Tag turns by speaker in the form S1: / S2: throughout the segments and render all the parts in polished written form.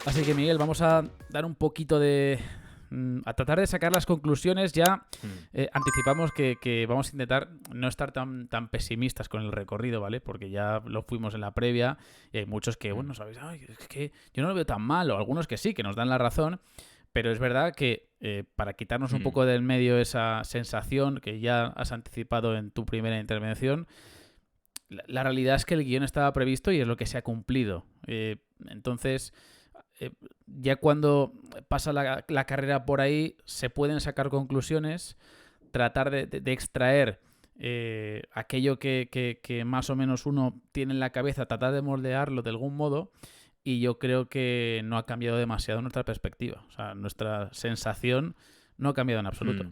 S1: Así que, Miguel, vamos a dar un poquito de... a tratar de sacar las conclusiones. Ya anticipamos que vamos a intentar no estar tan pesimistas con el recorrido, ¿vale? Porque ya lo fuimos en la previa y hay muchos que, bueno, sabéis, ay, es que yo no lo veo tan mal, o algunos que sí, que nos dan la razón. Pero es verdad que para quitarnos un poco del medio esa sensación que ya has anticipado en tu primera intervención, la realidad es que el guión estaba previsto y es lo que se ha cumplido. Entonces, ya cuando pasa la carrera por ahí, se pueden sacar conclusiones, tratar de extraer aquello que más o menos uno tiene en la cabeza, tratar de moldearlo de algún modo. Y yo creo que no ha cambiado demasiado nuestra perspectiva. O sea, nuestra sensación no ha cambiado en absoluto.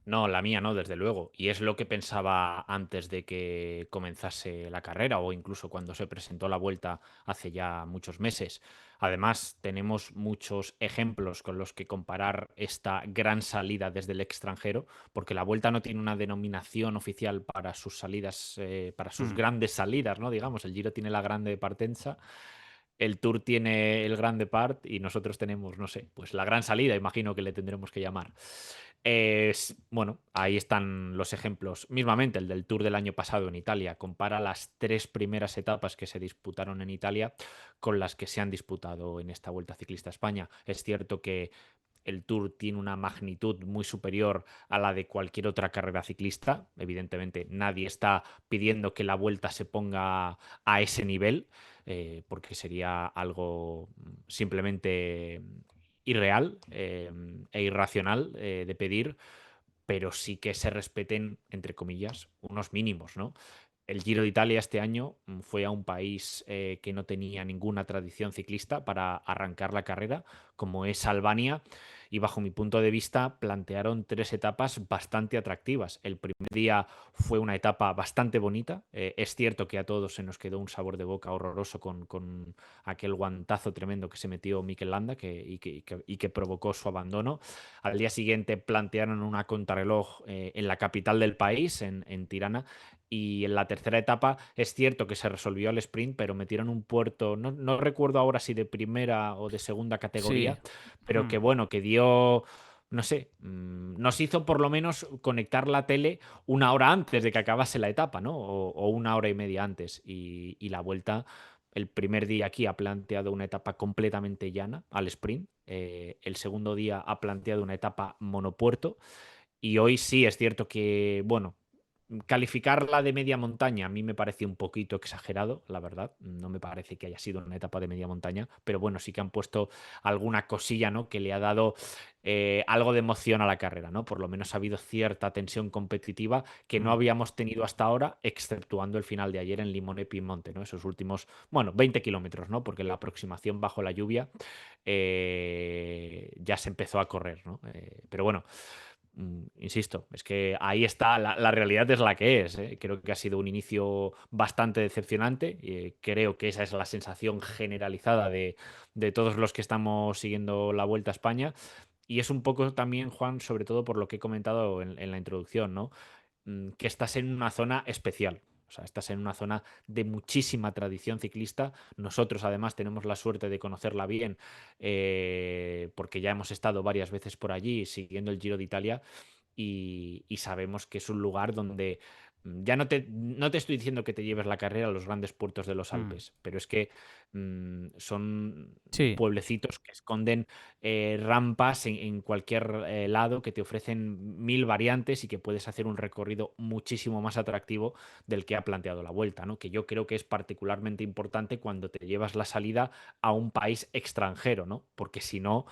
S2: No, la mía no, desde luego. Y es lo que pensaba antes de que comenzase la carrera o incluso cuando se presentó la vuelta hace ya muchos meses. Además, tenemos muchos ejemplos con los que comparar esta gran salida desde el extranjero, porque la vuelta no tiene una denominación oficial para sus salidas, para sus
S1: Mm.
S2: grandes salidas, ¿no? Digamos, el Giro tiene la Grande Partenza. El Tour tiene el Grande Part y nosotros tenemos, no sé, pues la gran salida, imagino que le tendremos que llamar. Bueno, ahí están los ejemplos. Mismamente, el del Tour del año pasado en Italia. Compara las tres primeras etapas que se disputaron en Italia con las que se han disputado en esta Vuelta Ciclista a España. Es cierto que el Tour tiene una magnitud muy superior a la de cualquier otra carrera ciclista. Evidentemente, nadie está pidiendo que la Vuelta se ponga a ese nivel, porque sería algo simplemente irreal e irracional de pedir, pero sí que se respeten, entre comillas, unos mínimos, ¿no? El Giro de Italia este año fue a un país que no tenía ninguna tradición ciclista para arrancar la carrera, como es Albania, y bajo mi punto de vista plantearon tres etapas bastante atractivas. El primer día fue una etapa bastante bonita. Es cierto que a todos se nos quedó un sabor de boca horroroso con aquel guantazo tremendo que se metió Mikel Landa y que provocó su abandono. Al día siguiente plantearon una contrarreloj en la capital del país, en Tirana, y en la tercera etapa es cierto que se resolvió el sprint, pero metieron un puerto, no recuerdo ahora si de primera o de segunda
S1: Sí.
S2: categoría, pero que
S1: Mm.
S2: bueno, que dio, no sé, nos hizo por lo menos conectar la tele una hora antes de que acabase la etapa, ¿no? O una hora y media antes. Y la vuelta, el primer día aquí ha planteado una etapa completamente llana al sprint. El segundo día ha planteado una etapa monopuerto. Y hoy sí es cierto que, bueno, calificarla de media montaña a mí me parece un poquito exagerado, la verdad. No me parece que haya sido una etapa de media montaña, pero bueno, sí que han puesto alguna cosilla, ¿no? Que le ha dado algo de emoción a la carrera, ¿no? Por lo menos ha habido cierta tensión competitiva que no
S1: Mm.
S2: habíamos tenido hasta ahora, exceptuando el final de ayer en Limone Piemonte, ¿no? Esos últimos, bueno, 20 kilómetros, ¿no? Porque la aproximación bajo la lluvia ya se empezó a correr, ¿no? Pero bueno. Insisto, es que ahí está, la realidad es la que es. Creo que ha sido un inicio bastante decepcionante. Creo que esa es la sensación generalizada de todos los que estamos siguiendo la Vuelta a España. Y es un poco también, Juan, sobre todo por lo que he comentado en la introducción, ¿no? Que estás en una zona especial. O sea, estás en una zona de muchísima tradición ciclista. Nosotros, además, tenemos la suerte de conocerla bien, porque ya hemos estado varias veces por allí siguiendo el Giro de Italia y sabemos que es un lugar donde ya no te estoy diciendo que te lleves la carrera a los grandes puertos de los
S1: Mm.
S2: Alpes, pero es que son
S1: Sí.
S2: pueblecitos que esconden rampas en cualquier lado que te ofrecen mil variantes y que puedes hacer un recorrido muchísimo más atractivo del que ha planteado la vuelta, ¿no? Que yo creo que es particularmente importante cuando te llevas la salida a un país extranjero, ¿no? Porque si no,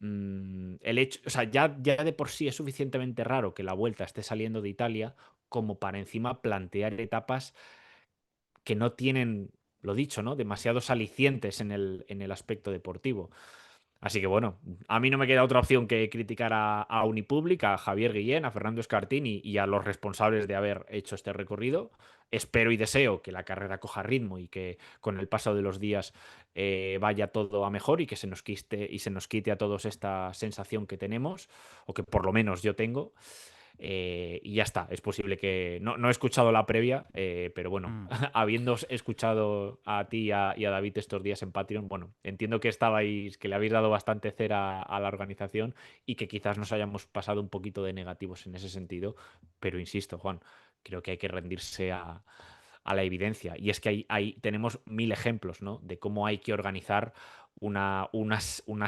S2: el hecho, o sea, ya de por sí es suficientemente raro que la vuelta esté saliendo de Italia como para encima plantear etapas que no tienen, lo dicho, ¿no? Demasiados alicientes en el aspecto deportivo. Así que bueno, a mí no me queda otra opción que criticar a Unipublic, a Javier Guillén, a Fernando Escartín y a los responsables de haber hecho este recorrido. Espero y deseo que la carrera coja ritmo y que con el paso de los días vaya todo a mejor y que se nos quite a todos esta sensación que tenemos, o que por lo menos yo tengo. Y ya está. Es posible que... No he escuchado la previa, pero bueno,
S1: Mm.
S2: habiendo escuchado a ti y a David estos días en Patreon, bueno, entiendo que estabais, que le habéis dado bastante cera a la organización y que quizás nos hayamos pasado un poquito de negativos en ese sentido, pero insisto, Juan, creo que hay que rendirse a la evidencia. Y es que tenemos 1000 ejemplos, ¿no? De cómo hay que organizar una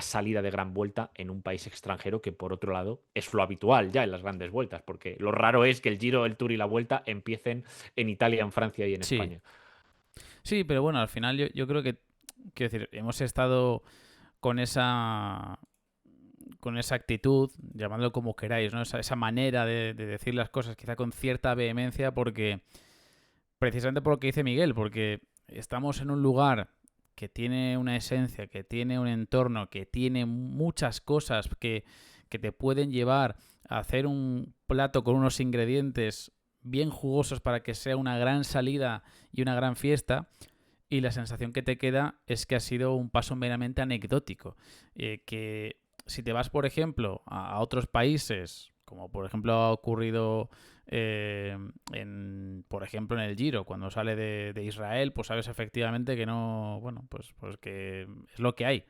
S2: salida de gran vuelta en un país extranjero que, por otro lado, es lo habitual ya en las grandes vueltas, porque lo raro es que el Giro, el Tour y la Vuelta empiecen en Italia, en Francia y en
S1: Sí,
S2: España.
S1: sí, pero bueno, al final yo creo que, quiero decir, hemos estado con esa actitud, llamadlo como queráis, ¿no? Esa manera de decir las cosas, quizá con cierta vehemencia, porque precisamente por lo que dice Miguel, porque estamos en un lugar que tiene una esencia, que tiene un entorno, que tiene muchas cosas que te pueden llevar a hacer un plato con unos ingredientes bien jugosos para que sea una gran salida y una gran fiesta. Y la sensación que te queda es que ha sido un paso meramente anecdótico. Que si te vas, por ejemplo, a otros países, como por ejemplo ha ocurrido por ejemplo, en el Giro, cuando sale de Israel, pues sabes efectivamente que no, bueno, pues que es lo que hay.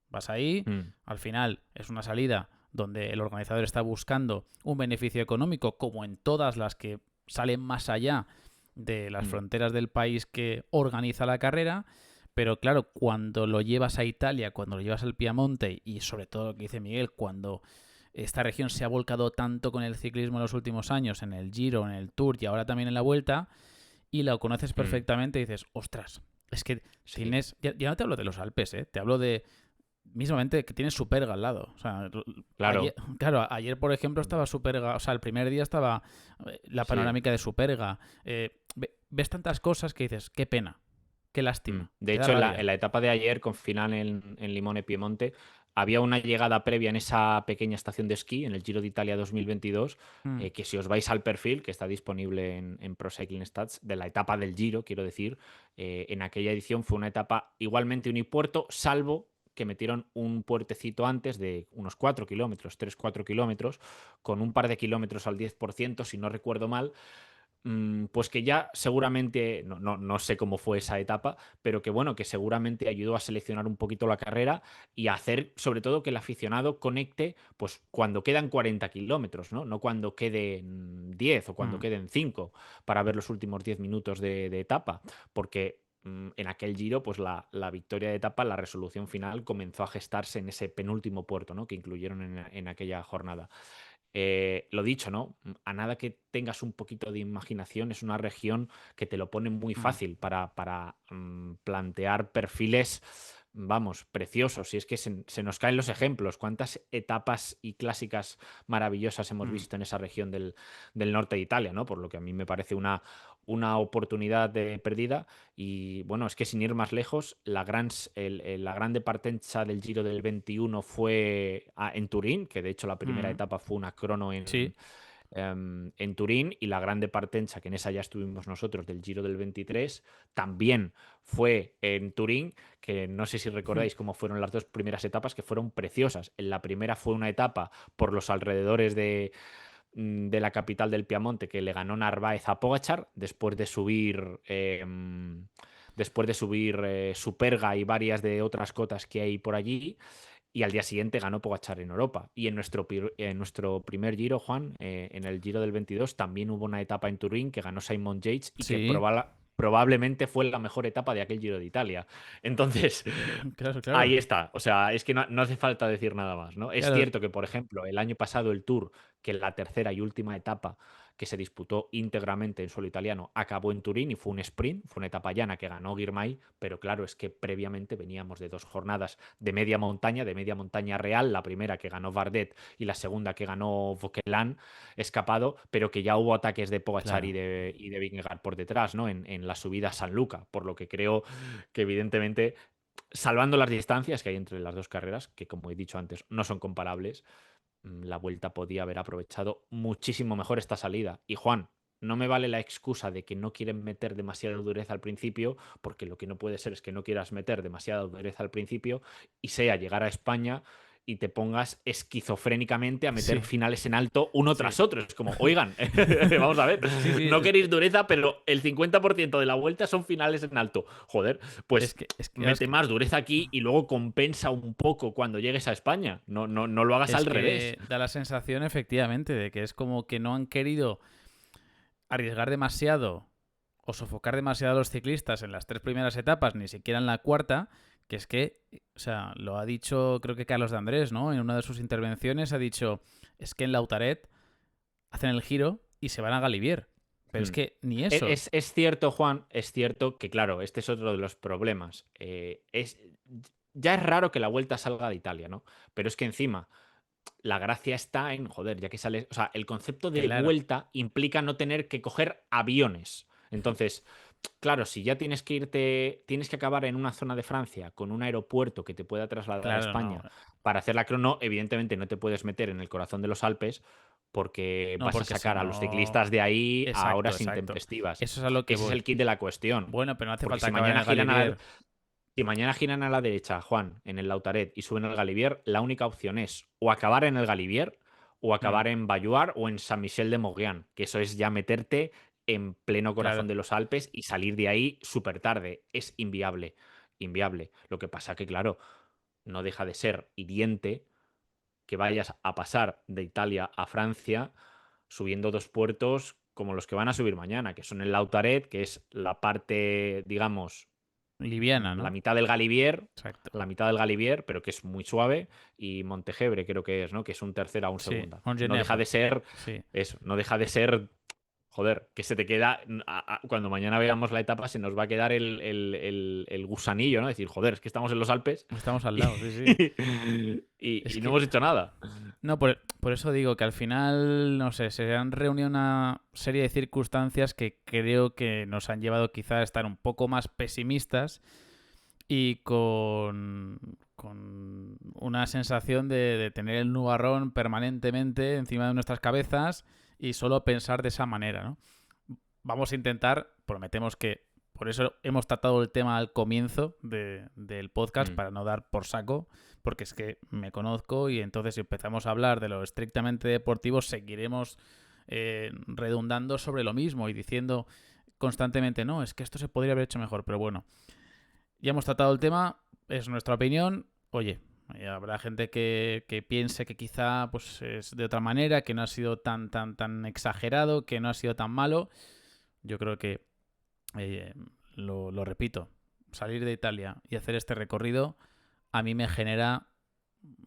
S1: Vas ahí,
S2: Mm,
S1: al final es una salida donde el organizador está buscando un beneficio económico, como en todas las que salen más allá de las
S2: mm,
S1: fronteras del país que organiza la carrera. Pero claro, cuando lo llevas a Italia, cuando lo llevas al Piamonte y sobre todo lo que dice Miguel, cuando esta región se ha volcado tanto con el ciclismo en los últimos años, en el Giro, en el Tour y ahora también en la Vuelta, y lo conoces
S2: mm.
S1: perfectamente y dices, ostras, es que
S2: Sí,
S1: tienes, ya no te hablo de los Alpes, te hablo de mismamente que tienes Superga al lado. O sea, ayer,
S2: claro.
S1: claro, ayer por ejemplo
S2: Mm,
S1: estaba Superga, o sea, el primer día estaba la
S2: sí.
S1: panorámica de Superga. Ves tantas cosas que dices, qué pena, qué lástima,
S2: De
S1: qué da
S2: hecho,
S1: rabia.
S2: en la etapa de ayer, con final en Limone Piemonte, había una llegada previa en esa pequeña estación de esquí, en el Giro de Italia 2022,
S1: Mm,
S2: que si os vais al perfil, que está disponible en Pro Cycling Stats, de la etapa del Giro, quiero decir, en aquella edición fue una etapa igualmente unipuerto, salvo que metieron un puertecito antes de unos 4 kilómetros, 3-4 kilómetros, con un par de kilómetros al 10%, si no recuerdo mal, pues que ya seguramente, no sé cómo fue esa etapa, pero que bueno, que seguramente ayudó a seleccionar un poquito la carrera y a hacer sobre todo que el aficionado conecte pues cuando quedan 40 kilómetros, ¿no? No cuando queden 10 o cuando
S1: mm,
S2: queden 5 para ver los últimos 10 minutos de etapa, porque en aquel Giro, pues la victoria de etapa, la resolución final comenzó a gestarse en ese penúltimo puerto, ¿no? Que incluyeron en aquella jornada. Lo dicho, ¿no? A nada que tengas un poquito de imaginación, es una región que te lo pone muy
S1: mm,
S2: fácil para plantear perfiles, vamos, preciosos. Y es que se nos caen los ejemplos. ¿Cuántas etapas y clásicas maravillosas hemos
S1: mm,
S2: visto en esa región del norte de Italia, ¿no? Por lo que a mí me parece una oportunidad perdida. Y bueno, es que sin ir más lejos, la grande partenza del Giro del 21 fue en Turín, que de hecho la primera
S1: mm.
S2: etapa fue una crono
S1: Sí,
S2: en Turín, y la grande partenza, que en esa ya estuvimos nosotros, del Giro del 23, también fue en Turín, que no sé si
S1: mm,
S2: recordáis cómo fueron las dos primeras etapas, que fueron preciosas. En la primera fue una etapa por los alrededores de la capital del Piamonte, que le ganó Narváez a Pogačar después de subir Superga y varias de otras cotas que hay por allí, y al día siguiente ganó Pogačar en Europa. Y en nuestro primer Giro, Juan, en el Giro del 22, también hubo una etapa en Turín que ganó Simon Yates y que
S1: sí,
S2: probablemente fue la mejor etapa de aquel Giro de Italia. Entonces,
S1: claro, claro.
S2: ahí está. O sea, es que no hace falta decir nada más, ¿no? Es
S1: Claro,
S2: cierto que, por ejemplo, el año pasado el Tour, que la tercera y última etapa que se disputó íntegramente en suelo italiano, acabó en Turín y fue un sprint, fue una etapa llana que ganó Girmay, pero claro, es que previamente veníamos de dos jornadas de media montaña real, la primera que ganó Bardet y la segunda que ganó Vauquelin, escapado, pero que ya hubo ataques de Pogačar y
S1: claro.
S2: de Vingegaard por detrás, ¿no? En la subida a San Luca, por lo que creo que evidentemente, salvando las distancias que hay entre las dos carreras, que como he dicho antes no son comparables, la Vuelta podía haber aprovechado muchísimo mejor esta salida. Y Juan, no me vale la excusa de que no quieren meter demasiada dureza al principio, porque lo que no puede ser es que no quieras meter demasiada dureza al principio y sea llegar a España y te pongas esquizofrénicamente a meter
S1: Sí,
S2: finales en alto uno
S1: sí.
S2: tras otro. Es como, oigan, vamos a ver,
S1: Sí, sí,
S2: no queréis dureza, pero el 50% de la vuelta son finales en alto. Joder,
S1: es
S2: pues
S1: que, es que,
S2: mete más dureza aquí y luego compensa un poco cuando llegues a España. No lo hagas
S1: es
S2: al revés.
S1: que da la sensación, efectivamente, de que es como que no han querido arriesgar demasiado o sofocar demasiado a los ciclistas en las 3 primeras etapas, ni siquiera en la cuarta, que es que, o sea, lo ha dicho creo que Carlos de Andrés, ¿no? En una de sus intervenciones ha dicho, es que en Lautaret hacen el giro y se van a Galivier. Pero es
S2: Hmm.
S1: que ni eso.
S2: Es cierto, Juan, es cierto que, claro, este es otro de los problemas. Ya es raro que la vuelta salga de Italia, ¿no? Pero es que encima la gracia está en, joder, ya que sales, o sea, el concepto de
S1: Claro,
S2: vuelta implica no tener que coger aviones. Entonces, claro, si ya tienes que irte, tienes que acabar en una zona de Francia con un aeropuerto que te pueda trasladar a
S1: claro, no.
S2: España para hacer la crono, evidentemente no te puedes meter en el corazón de los Alpes porque
S1: No,
S2: vas a
S1: porque si
S2: sacar a los
S1: no.
S2: ciclistas de ahí a
S1: Exacto,
S2: horas
S1: exacto.
S2: intempestivas.
S1: Eso es a lo que
S2: Ese es
S1: voy.
S2: el kit de la cuestión.
S1: Bueno, pero no hace
S2: Porque
S1: falta acabar en el Galivier.
S2: si mañana giran a la derecha, Juan, en el Lautaret y suben al Galivier, la única opción es o acabar en el Galivier o
S1: Mm,
S2: acabar en Bayuar o en Saint-Michel de Maurienne, que eso es ya meterte en pleno corazón
S1: claro.
S2: de los Alpes y salir de ahí súper tarde. Es inviable, inviable. Lo que pasa que, claro, no deja de ser hiriente que vayas a pasar de Italia a Francia subiendo 2 puertos como los que van a subir mañana, que son el Lautaret, que es la parte, digamos,
S1: Liviana,
S2: la
S1: ¿no?
S2: mitad del Galivier,
S1: Exacto.
S2: la mitad del Galivier, pero que es muy suave, y Montegebre creo que es, ¿no? Que es un tercera o un
S1: Sí,
S2: segunda.
S1: con
S2: No deja
S1: Genève.
S2: de ser
S1: Sí.
S2: eso, no deja de ser, joder, que se te queda, cuando mañana veamos la etapa se nos va a quedar el gusanillo, ¿no? Decir, joder, es que estamos en los Alpes
S1: Estamos al
S2: y,
S1: lado, sí, sí. Es
S2: y no
S1: que.
S2: hemos hecho nada.
S1: No, por eso digo que al final, no sé, se han reunido una serie de circunstancias que creo que nos han llevado quizá a estar un poco más pesimistas y con una sensación de tener el nubarrón permanentemente encima de nuestras cabezas y solo pensar de esa manera, ¿no? Vamos a intentar, prometemos que por eso hemos tratado el tema al comienzo del podcast,
S2: Mm.
S1: para no dar por saco, porque es que me conozco y entonces si empezamos a hablar de lo estrictamente deportivo, seguiremos redundando sobre lo mismo y diciendo constantemente, no, es que esto se podría haber hecho mejor, pero bueno, ya hemos tratado el tema, es nuestra opinión. Oye, habrá gente que piense que quizá pues, es de otra manera, que no ha sido tan exagerado, que no ha sido tan malo. Yo creo que, eh, lo repito, salir de Italia y hacer este recorrido a mí me genera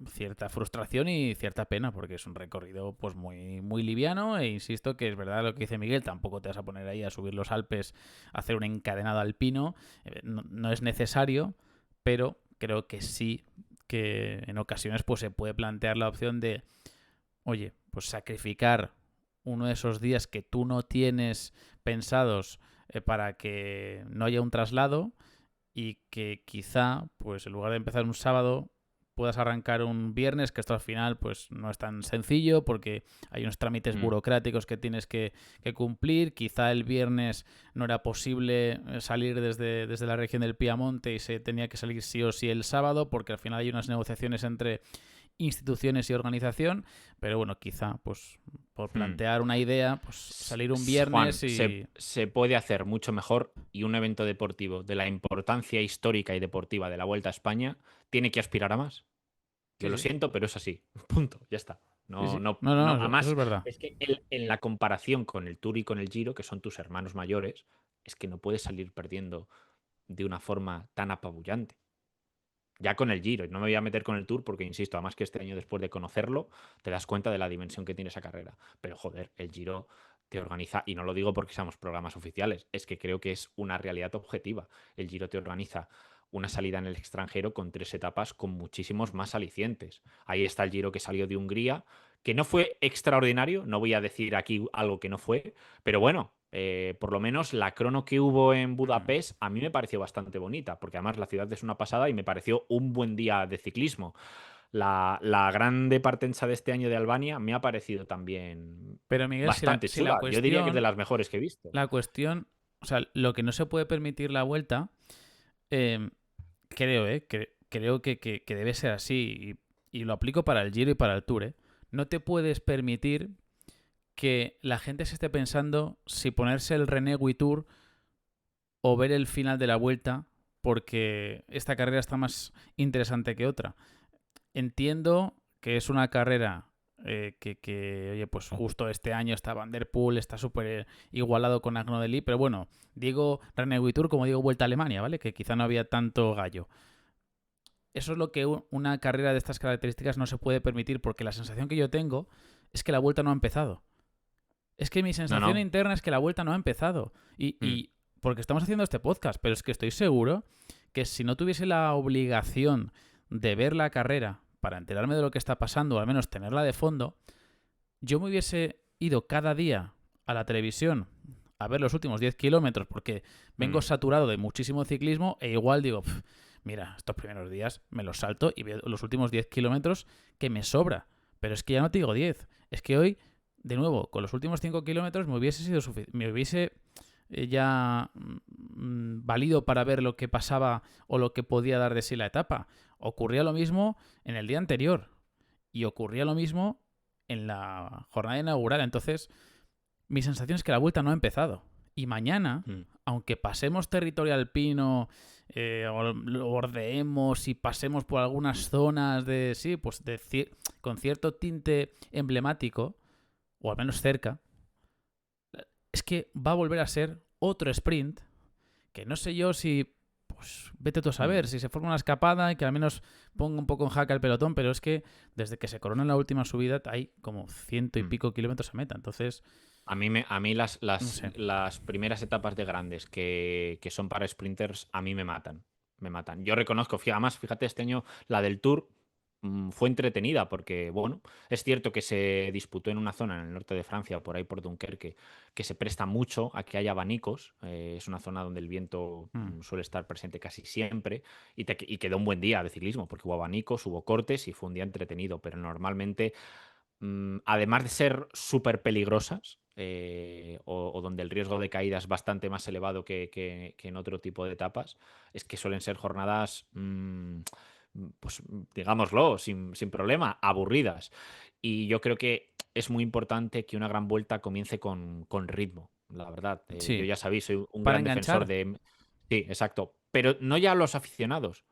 S1: cierta frustración y cierta pena, porque es un recorrido pues muy liviano e insisto que es verdad lo que dice Miguel, tampoco te vas a poner ahí a subir los Alpes, a hacer un encadenado alpino, no es necesario, pero creo que sí que en ocasiones pues se puede plantear la opción de, oye, pues sacrificar uno de esos días que tú no tienes pensados, para que no haya un traslado y que quizá, pues en lugar de empezar un sábado, puedas arrancar un viernes, que esto al final pues no es tan sencillo porque hay unos trámites
S2: Mm.
S1: burocráticos que tienes que cumplir. Quizá el viernes no era posible salir desde la región del Piamonte y se tenía que salir sí o sí el sábado porque al final hay unas negociaciones entre instituciones y organización, pero bueno, quizá pues por
S2: Mm.
S1: plantear una idea, pues salir un viernes
S2: Juan, se,
S1: y...
S2: se puede hacer mucho mejor y un evento deportivo de la importancia histórica y deportiva de la Vuelta a España tiene que aspirar a más. Yo
S1: Sí,
S2: lo
S1: sí,
S2: siento, pero es así. Punto, ya está.
S1: sí,
S2: No,
S1: sí.
S2: no,
S1: No,
S2: no.
S1: no, eso
S2: Además,
S1: es verdad.
S2: es que en la comparación con el Tour y con el Giro, que son tus hermanos mayores, es que no puedes salir perdiendo de una forma tan apabullante. Ya con el Giro, y no me voy a meter con el Tour porque, insisto, además que este año después de conocerlo, te das cuenta de la dimensión que tiene esa carrera. Pero joder, el Giro te organiza, y no lo digo porque seamos programas oficiales, es que creo que es una realidad objetiva. El Giro te organiza una salida en el extranjero con 3 etapas con muchísimos más alicientes. Ahí está el Giro que salió de Hungría, que no fue extraordinario, no voy a decir aquí algo que no fue, pero bueno, por lo menos la crono que hubo en
S1: Mm.
S2: Budapest a mí me pareció bastante bonita, porque además la ciudad es una pasada y me pareció un buen día de ciclismo. La grande partenza de este año de Albania me ha parecido también
S1: Pero Miguel, si la,
S2: bastante
S1: si la
S2: chula. Yo diría que es de
S1: cuestión,
S2: las mejores que he visto.
S1: la cuestión, o sea, lo que no se puede permitir la vuelta, creo, creo que debe ser así. y lo aplico para el Giro y para el Tour, ¿eh? No te puedes permitir que la gente se esté pensando si ponerse el Renegui Tour o ver el final de la Vuelta, porque esta carrera está más interesante que otra. Entiendo que es una carrera oye, pues justo este año está Van der Poel, está súper igualado con Agno Deli, pero bueno, digo Renegui Tour como digo Vuelta a Alemania, ¿vale? Que quizá no había tanto gallo. Eso es lo que una carrera de estas características no se puede permitir, porque la sensación que yo tengo es que la Vuelta no ha empezado. Es que mi
S2: No,
S1: sensación
S2: no.
S1: interna es que la Vuelta no ha empezado. Y porque estamos haciendo este podcast, pero es que estoy seguro que si no tuviese la obligación de ver la carrera para enterarme de lo que está pasando, o al menos tenerla de fondo, yo me hubiese ido cada día a la televisión a ver los últimos 10 kilómetros porque vengo saturado de muchísimo ciclismo e igual digo, mira, estos primeros días me los salto y veo los últimos 10 kilómetros que me sobra. Pero es que ya no te digo 10, es que hoy, de nuevo, con los últimos 5 kilómetros me hubiese sido me hubiese ya valido para ver lo que pasaba o lo que podía dar de sí la etapa. Ocurría lo mismo en el día anterior y ocurría lo mismo en la jornada inaugural. Entonces, mi sensación es que la Vuelta no ha empezado. Y mañana, aunque pasemos territorio alpino, lo bordeemos y pasemos por algunas zonas de, sí, pues con cierto tinte emblemático, o al menos cerca, es que va a volver a ser otro sprint que no sé yo si, pues vete tú a saber, si se forma una escapada y que al menos ponga un poco en jaque al pelotón, pero es que desde que se corona en la última subida hay como 100 y pico kilómetros a meta, entonces...
S2: A mí
S1: no sé.
S2: las primeras etapas de grandes que son para sprinters, a mí me matan. Me matan. Yo reconozco, además, fíjate, este año la del Tour fue entretenida porque, bueno, es cierto que se disputó en una zona en el norte de Francia, por ahí por Dunkerque, que se presta mucho a que haya abanicos. Es una zona donde el viento suele estar presente casi siempre y quedó un buen día de ciclismo porque hubo abanicos, hubo cortes y fue un día entretenido, pero normalmente además de ser súper peligrosas, o donde el riesgo de caída es bastante más elevado que en otro tipo de etapas, es que suelen ser jornadas, pues digámoslo, sin problema, aburridas. Y yo creo que es muy importante que una gran vuelta comience con ritmo, la verdad. Yo
S1: Sí,
S2: ya sabéis, soy un
S1: para
S2: gran defensor
S1: enganchar.
S2: de... Sí, exacto. Pero no ya los aficionados,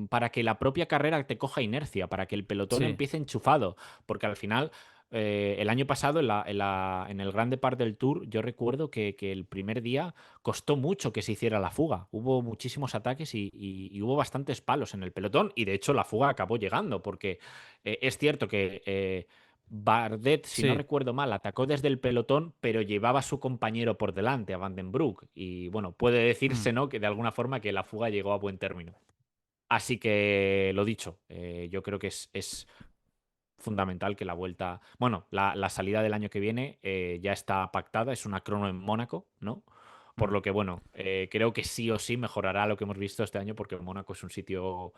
S2: para que la propia carrera te coja inercia, para que el pelotón
S1: Sí,
S2: empiece enchufado, porque al final, el año pasado en el Grande Part del Tour, yo recuerdo que el primer día costó mucho que se hiciera la fuga, hubo muchísimos ataques y hubo bastantes palos en el pelotón, y de hecho la fuga acabó llegando, porque es cierto que... Bardet, si no
S1: sí.
S2: recuerdo mal, atacó desde el pelotón, pero llevaba a su compañero por delante, a Van den Broek. Y bueno, puede decirse, ¿no?, que de alguna forma que la fuga llegó a buen término. Así que lo dicho, yo creo que es fundamental que la vuelta, bueno, la salida del año que viene ya está pactada, es una crono en Mónaco, ¿no? Por lo que, bueno, creo que sí o sí mejorará lo que hemos visto este año porque Mónaco es un sitio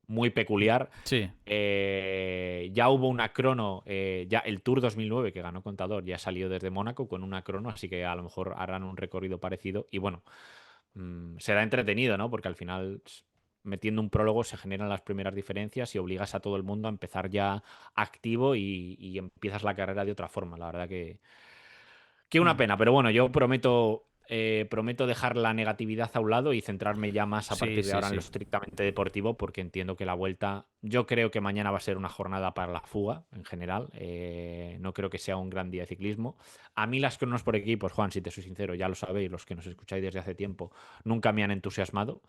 S2: muy peculiar.
S1: Sí.
S2: Ya hubo una crono, ya el Tour 2009 que ganó Contador ya salió desde Mónaco con una crono, así que a lo mejor harán un recorrido parecido y bueno, será entretenido, ¿no? Porque al final, metiendo un prólogo, se generan las primeras diferencias y obligas a todo el mundo a empezar ya activo y empiezas la carrera de otra forma. La verdad que una pena, pero bueno, yo prometo dejar la negatividad a un lado y centrarme ya más a
S1: Sí,
S2: partir de
S1: sí,
S2: ahora en lo
S1: sí.
S2: estrictamente deportivo, porque entiendo que la vuelta, yo creo que mañana va a ser una jornada para la fuga en general, no creo que sea un gran día de ciclismo. A mí las cronos por equipos, Juan, si te soy sincero, ya lo sabéis, los que nos escucháis desde hace tiempo, nunca me han entusiasmado.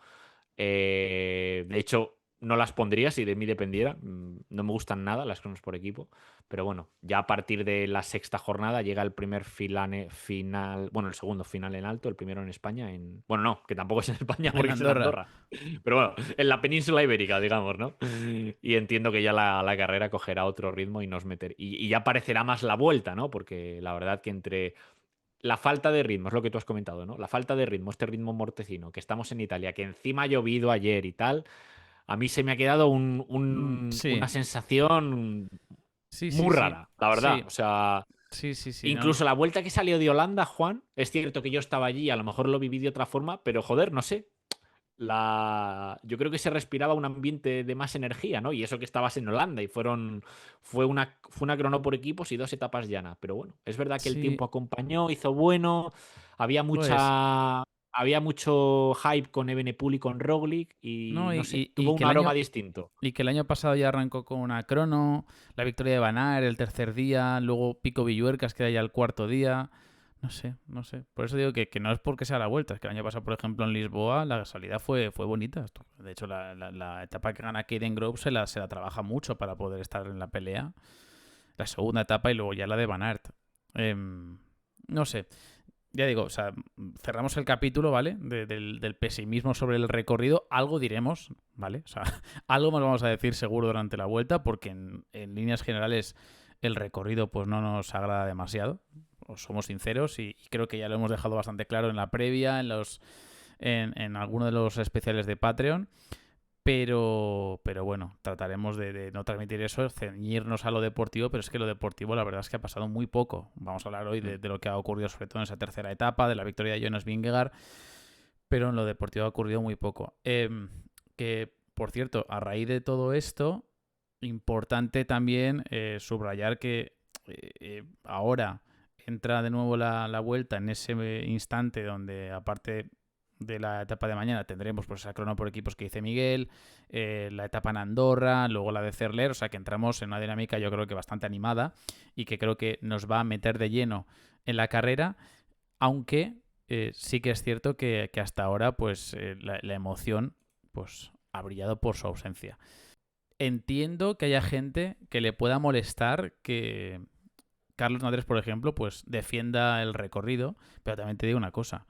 S2: De hecho, no las pondría si de mí dependiera. No me gustan nada las cronos por equipo. Pero bueno, ya a partir de la sexta jornada llega el primer final, bueno, el segundo final en alto, el primero en España, bueno, no, que tampoco es en España
S1: En
S2: porque es en
S1: Andorra.
S2: Andorra. Pero bueno, en la península ibérica, digamos, ¿no? Y entiendo que ya la carrera cogerá otro ritmo y nos meter. Y ya parecerá más la vuelta, ¿no? Porque la verdad que entre la falta de ritmo, es lo que tú has comentado, ¿no? La falta de ritmo, este ritmo mortecino, que estamos en Italia, que encima ha llovido ayer y tal, a mí se me ha quedado
S1: Sí.
S2: una sensación
S1: Sí, sí,
S2: muy
S1: sí.
S2: rara, la verdad.
S1: Sí.
S2: O sea,
S1: Sí, sí, sí. No.
S2: incluso la vuelta que salió de Holanda, Juan, es cierto que yo estaba allí, a lo mejor lo viví de otra forma, pero joder, no sé. yo creo que se respiraba un ambiente de más energía, ¿no? Y eso que estabas en Holanda y fue una crono por equipos y 2 etapas llana. Pero bueno, es verdad que el
S1: Sí,
S2: tiempo acompañó, hizo bueno, había
S1: pues,
S2: había mucho hype con Evenepoel y con Roglic y
S1: no,
S2: no sé,
S1: y
S2: tuvo
S1: que
S2: un aroma distinto.
S1: y que el año pasado ya arrancó con una crono, la victoria de Van Aert el tercer día, luego Pico Villuercas que era ya el cuarto día. No sé, no sé. Por eso digo que no es porque sea la vuelta. Es que el año pasado, por ejemplo, en Lisboa, la salida fue bonita. De hecho, la etapa que gana Kaden Grove se la trabaja mucho para poder estar en la pelea. La segunda etapa y luego ya la de Van Aert. No sé. Ya digo, o sea, cerramos el capítulo, ¿vale? Del pesimismo sobre el recorrido. Algo diremos, ¿vale? O sea, algo más vamos a decir seguro durante la vuelta, porque en líneas generales el recorrido pues no nos agrada demasiado. Os somos sinceros y creo que ya lo hemos dejado bastante claro en la previa, en alguno de los especiales de Patreon. Pero bueno, trataremos de no transmitir eso, ceñirnos a lo deportivo, pero es que lo deportivo la verdad es que ha pasado muy poco. Vamos a hablar hoy
S2: Mm.
S1: de lo que ha ocurrido sobre todo en esa tercera etapa, de la victoria de Jonas Vingegaard, pero en lo deportivo ha ocurrido muy poco. Que, por cierto, a raíz de todo esto, importante también subrayar que ahora entra de nuevo la vuelta en ese instante donde, aparte de la etapa de mañana, tendremos pues esa crono por equipos que dice Miguel, la etapa en Andorra, luego la de Cerler, o sea que entramos en una dinámica yo creo que bastante animada y que creo que nos va a meter de lleno en la carrera, aunque sí que es cierto que hasta ahora pues la emoción pues ha brillado por su ausencia. Entiendo que haya gente que le pueda molestar que Carlos Nadres, por ejemplo, pues defienda el recorrido, pero también te digo una cosa,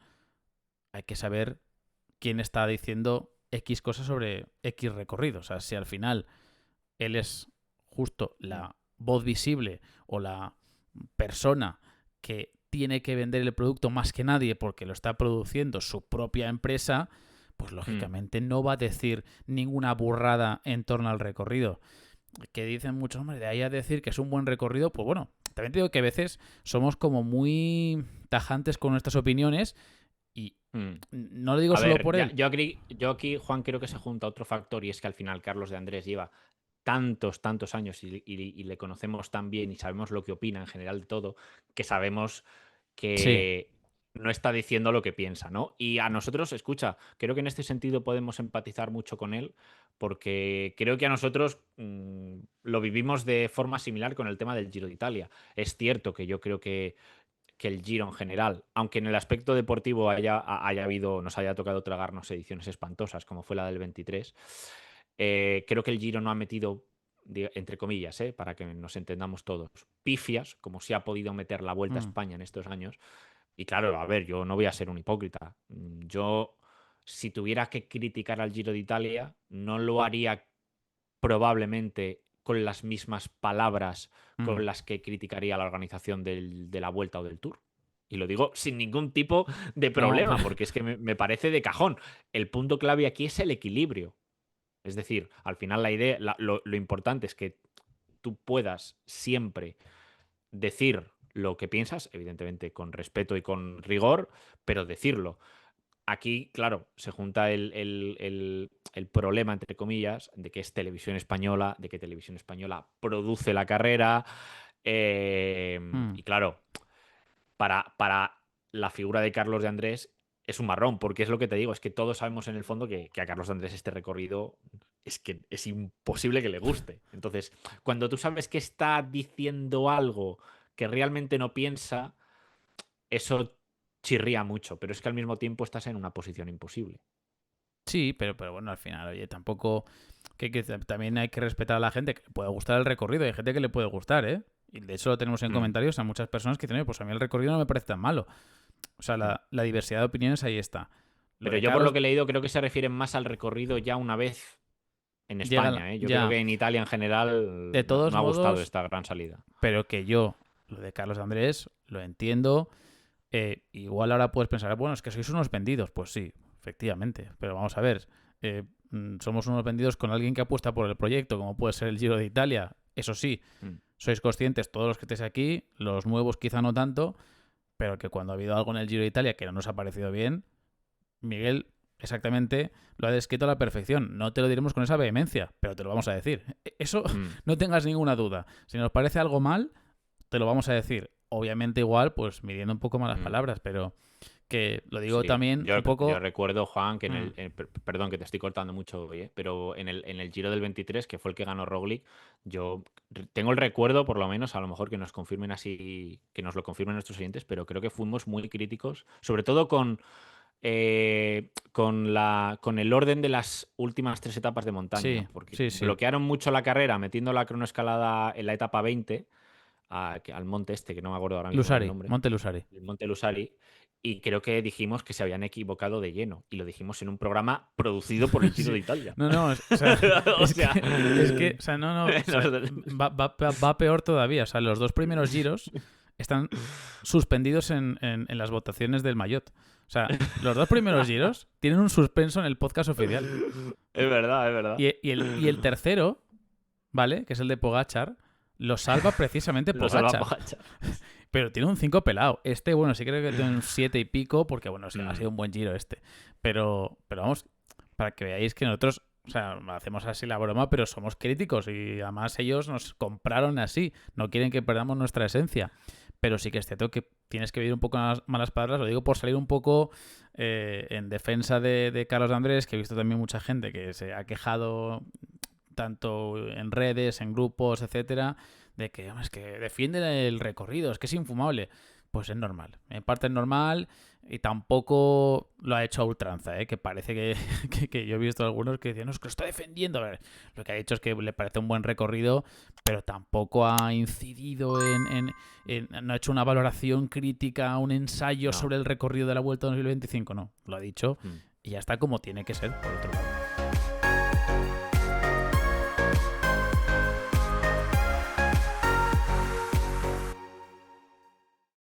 S1: hay que saber quién está diciendo X cosas sobre X recorrido. O sea, si al final él es justo
S2: Mm.
S1: la voz visible o la persona que tiene que vender el producto más que nadie porque lo está produciendo su propia empresa, pues
S2: Mm.
S1: lógicamente no va a decir ninguna burrada en torno al recorrido. Que dicen muchos, hombre, de ahí a decir que es un buen recorrido, pues bueno, también te digo que a veces somos como muy tajantes con nuestras opiniones y
S2: Mm.
S1: no lo digo
S2: A
S1: solo
S2: ver,
S1: por él.
S2: yo aquí, Juan, creo que se junta otro factor y es que al final Carlos de Andrés lleva tantos, tantos años y le conocemos tan bien y sabemos lo que opina en general de todo, que sabemos
S1: Sí,
S2: que no está diciendo lo que piensa, ¿no? Y a nosotros, escucha, creo que en este sentido podemos empatizar mucho con él, porque creo que a nosotros lo vivimos de forma similar con el tema del Giro de Italia. Es cierto que yo creo que el Giro en general, aunque en el aspecto deportivo nos haya tocado tragarnos ediciones espantosas, como fue la del 23, creo que el Giro no ha metido, entre comillas, para que nos entendamos todos, pifias, como se ha podido meter la Vuelta a
S1: mm,
S2: España en estos años. Y claro, a ver, yo no voy a ser un hipócrita. Yo, si tuviera que criticar al Giro de Italia, no lo haría probablemente con las mismas palabras
S1: mm.
S2: con las que criticaría la organización de la Vuelta o del Tour. Y lo digo sin ningún tipo de
S1: No,
S2: problema, porque es que me parece de cajón. El punto clave aquí es el equilibrio. Es decir, al final la idea, lo importante es que tú puedas siempre decir lo que piensas, evidentemente con respeto y con rigor, pero decirlo. Aquí, claro, se junta el problema, entre comillas, de que es televisión española, de que televisión española produce la carrera.
S1: mm,
S2: Y claro, para la figura de Carlos de Andrés es un marrón, porque es lo que te digo, es que todos sabemos en el fondo que a Carlos de Andrés este recorrido es que es imposible que le guste. Entonces, cuando tú sabes que está diciendo algo que realmente no piensa, eso chirría mucho, pero es que al mismo tiempo estás en una posición imposible.
S1: sí, pero bueno, al final, oye, tampoco. También hay que respetar a la gente que le puede gustar el recorrido. Hay gente que le puede gustar, ¿eh? Y de hecho lo tenemos en
S2: Mm,
S1: comentarios a muchas personas que dicen, oye, pues a mí el recorrido no me parece tan malo. O sea,
S2: mm.
S1: la diversidad de opiniones ahí está. Lo
S2: Pero
S1: de
S2: yo por lo
S1: Carlos
S2: que he leído creo que se refieren más al recorrido ya una vez en
S1: llega
S2: España, ¿eh? Yo creo
S1: ya.
S2: que en Italia en general
S1: De todos
S2: no ha gustado
S1: modos,
S2: esta gran salida.
S1: pero que yo, lo de Carlos Andrés, lo entiendo. Igual ahora puedes pensar, bueno, es que sois unos vendidos. Pues sí, efectivamente. Pero vamos a ver, somos unos vendidos con alguien que apuesta por el proyecto, como puede ser el Giro de Italia. Eso sí,
S2: Mm,
S1: sois conscientes, todos los que estéis aquí, los nuevos quizá no tanto, pero que cuando ha habido algo en el Giro de Italia que no nos ha parecido bien, Miguel exactamente lo ha descrito a la perfección. No te lo diremos con esa vehemencia, pero te lo vamos a decir. Eso no tengas ninguna duda. Si nos parece algo mal, te lo vamos a decir. Obviamente igual, pues midiendo un poco más las palabras, pero que lo digo también un poco...
S2: Yo recuerdo, Juan, que perdón, que te estoy cortando mucho hoy, pero en el Giro del 23, que fue el que ganó Roglic, yo tengo el recuerdo, por lo menos, a lo mejor que nos confirmen así, que nos lo confirmen nuestros oyentes, pero creo que fuimos muy críticos, sobre todo con el orden de las últimas 3 etapas de montaña, porque bloquearon mucho la carrera metiendo la cronoescalada en la etapa 20 al monte este, que no me acuerdo ahora mismo el nombre.
S1: Monte Lusari.
S2: El Monte Lusari. Y creo que dijimos que se habían equivocado de lleno. Y lo dijimos en un programa producido por el Giro de Italia.
S1: No, o sea, va peor todavía. O sea, los 2 primeros giros están suspendidos en las votaciones del Maillot. O sea, los 2 primeros giros tienen un suspenso en el podcast oficial.
S2: Es verdad, es verdad.
S1: Y el tercero, ¿vale? Que es el de Pogačar, lo salva precisamente Pogačar. Pero tiene un 5 pelado. Este, bueno, sí creo que tiene un 7 y pico, porque, bueno, ha sido un buen giro este. Pero vamos, para que veáis que nosotros, o sea, hacemos así la broma, pero somos críticos y además ellos nos compraron así. No quieren que perdamos nuestra esencia. Pero sí que es cierto que tienes que vivir un poco malas palabras. Lo digo por salir un poco en defensa de Carlos Andrés, que he visto también mucha gente que se ha quejado tanto en redes, en grupos, etcétera, de que es que defiende el recorrido, es que es infumable. Pues es normal. En parte es normal y tampoco lo ha hecho a ultranza, ¿eh? Que parece que yo he visto algunos que dicen, no, es que lo está defendiendo. A ver, lo que ha dicho es que le parece un buen recorrido, pero tampoco ha incidido no ha hecho una valoración crítica, un ensayo sobre el recorrido de la Vuelta 2025, no. Lo ha dicho y ya está como tiene que ser, por otro lado.